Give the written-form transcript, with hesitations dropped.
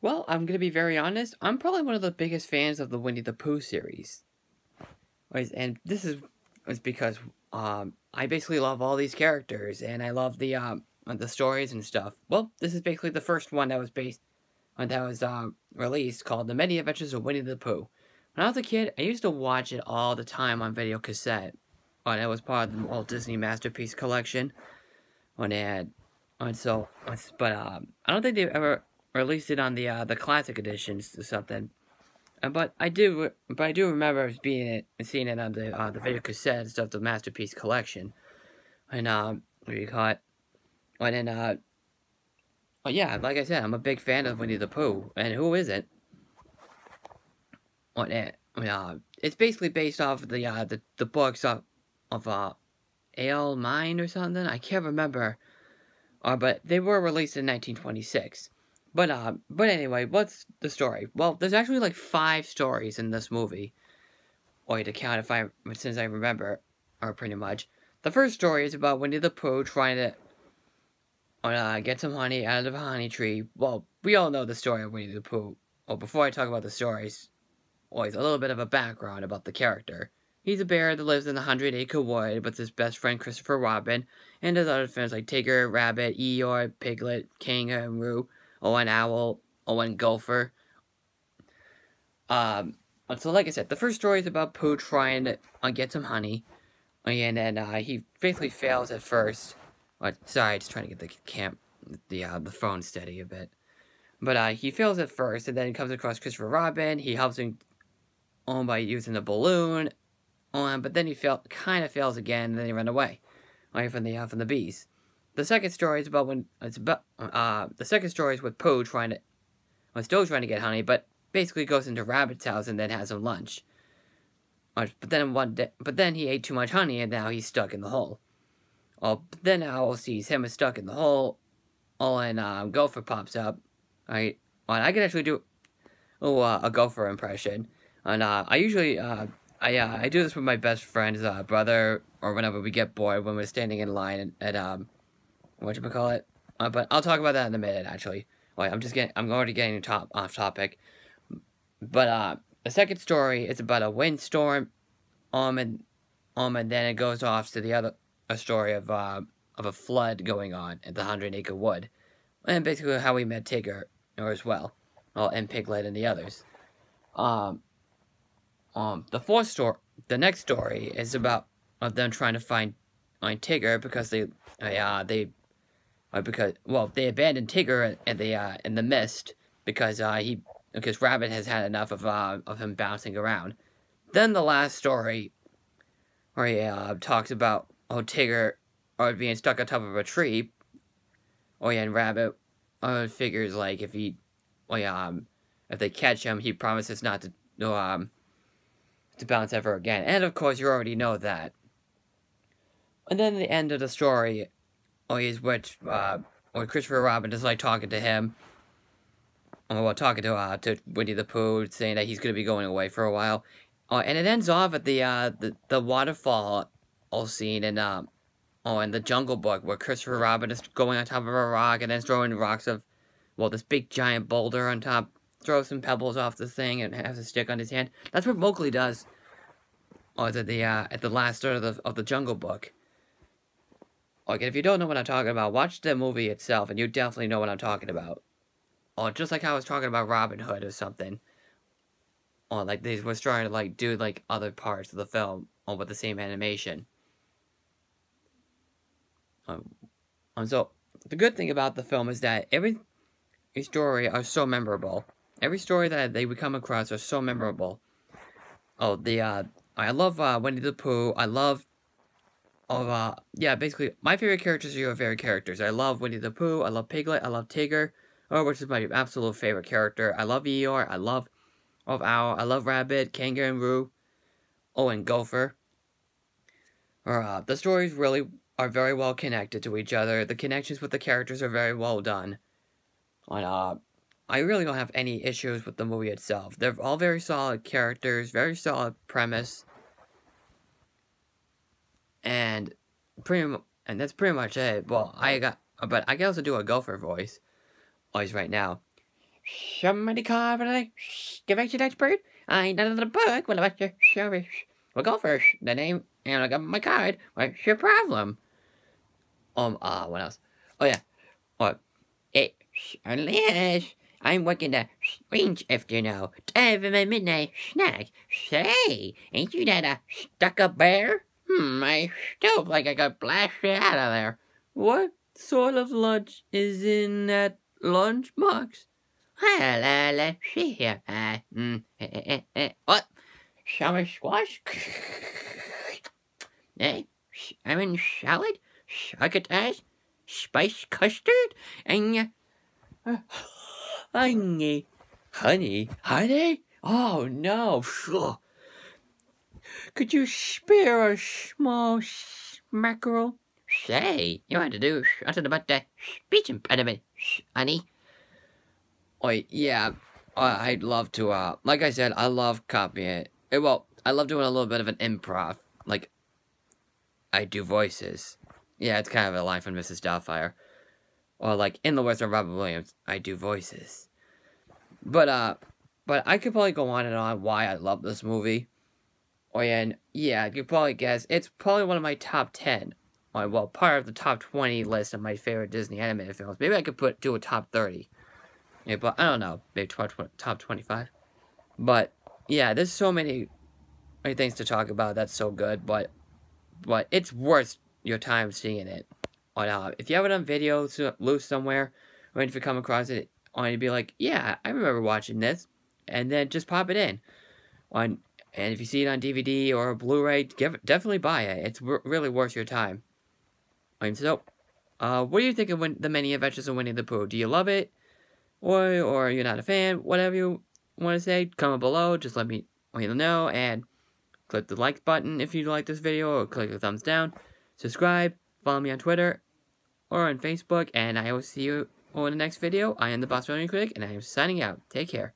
Well, I'm gonna be very honest. I'm probably one of the biggest fans of the Winnie the Pooh series. Right, and this is because I basically love all these characters, and I love the stories and stuff. Well, this is basically the first one that was released, called The Many Adventures of Winnie the Pooh. When I was a kid, I used to watch it all the time on video cassette. And it was part of the Walt Disney Masterpiece collection. When it had, and so, but I don't think they ever released it on the classic editions or something. But I do remember seeing it on the video cassettes of the Masterpiece collection. And what do you call it? And then but yeah, like I said, I'm a big fan of Winnie the Pooh, and who isn't? It's basically based off the books of A.L. Mine or something. I can't remember. But they were released in 1926. But anyway, what's the story? Well, there's actually like 5 stories in this movie. Or to count since I remember, or pretty much. The first story is about Winnie the Pooh trying to get some honey out of a honey tree. Well, we all know the story of Winnie the Pooh. Well, before I talk about the stories, always a little bit of a background about the character. He's a bear that lives in the 100-acre wood with his best friend Christopher Robin, and his other friends like Tigger, Rabbit, Eeyore, Piglet, Kangaroo, an Owl, and Gopher. So like I said, the first story is about Pooh trying to get some honey, and then he basically fails at first. Sorry, just trying to get the phone steady a bit. But he fails at first, and then he comes across Christopher Robin. He helps him by using a balloon. But then he kind of fails again, and then he ran away, from the bees. The second story is the second story is with Pooh still trying to get honey, but basically goes into Rabbit's house and then has some lunch. But then he ate too much honey, and now he's stuck in the hole. But then Owl sees him as stuck in the hole, and Gopher pops up. I can actually do a Gopher impression, and I usually I do this with my best friend's brother, or whenever we get bored when we're standing in line at whatchamacallit. But I'll talk about that in a minute, actually. I'm already getting off topic. But the second story is about a windstorm, and then it goes off to a story of a flood going on at the 100-acre wood, and basically how we met Tigger as well, and Piglet and the others. The next story is about them trying to find Tigger because they abandoned Tigger in the mist because Rabbit has had enough of him bouncing around. Then the last story, where he talks about Tigger being stuck on top of a tree. And Rabbit figures like if they catch him, he promises not to bounce ever again. And of course, you already know that. And then the end of the story is where Christopher Robin is like talking to him. Talking to Winnie the Pooh, saying that he's going to be going away for a while. And it ends off at the waterfall scene in the Jungle Book, where Christopher Robin is going on top of a rock and then throwing rocks this big giant boulder on top, throws some pebbles off the thing and has a stick on his hand. That's what Mowgli does at the last start of the Jungle Book. If you don't know what I'm talking about, watch the movie itself and you definitely know what I'm talking about. Just like I was talking about Robin Hood or something. Like they was trying to do other parts of the film with the same animation. So the good thing about the film is that every story are so memorable. Every story that they would come across are so memorable. I love Winnie the Pooh. I love basically my favorite characters are your favorite characters. I love Winnie the Pooh. I love Piglet. I love Tigger, which is my absolute favorite character. I love Eeyore. I love Owl. I love Rabbit, Kangaroo, and Gopher. The stories really are very well connected to each other. The connections with the characters are very well done. And I really don't have any issues with the movie itself. They're all very solid characters, very solid premise. And that's pretty much it. Well, but I can also do a Gopher voice right now. Somebody call for the excavation expert? I know the book. What about your service? Well, go first. The name, and I got my card. What's your problem? What else? Oh, yeah. What? It certainly is. I'm working the strange afternoon to have my midnight snack. Say, ain't you that a stuck-up bear? I still like I got blasted out of there. What sort of lunch is in that lunchbox? Well, let's see here. What? Summer squash? Salmon salad? Succotash? Spiced custard? And honey? Honey? Oh no! Could you spare a small mackerel? Say, you want to do something about the speech impediment, honey? Oh, yeah. I'd love to, like I said, I love copying it. Well, I love doing a little bit of an improv. Like, I do voices. Yeah, it's kind of a line from Mrs. Doubtfire. Or, like, in the words of Robin Williams, I do voices. But I could probably go on and on why I love this movie. Oh, and yeah, you could probably guess, it's probably one of my top 10. Well, part of the top 20 list of my favorite Disney animated films. Maybe I could do a top 30. Yeah, but I don't know, maybe top 25. But yeah, there's so many things to talk about. That's so good, but it's worth your time seeing it. If you have it on video, loose somewhere, or if you come across it, you'd be like, yeah, I remember watching this, and then just pop it in. And if you see it on DVD or Blu-ray, definitely buy it. It's really worth your time. So, what do you think of the Many Adventures of Winnie the Pooh? Do you love it? Or you're not a fan? Whatever you want to say, comment below. Just let me know. And click the like button if you like this video. Or click the thumbs down. Subscribe. Follow me on Twitter. Or on Facebook. And I will see you on the next video. I am the Bostonian Critic. And I am signing out. Take care.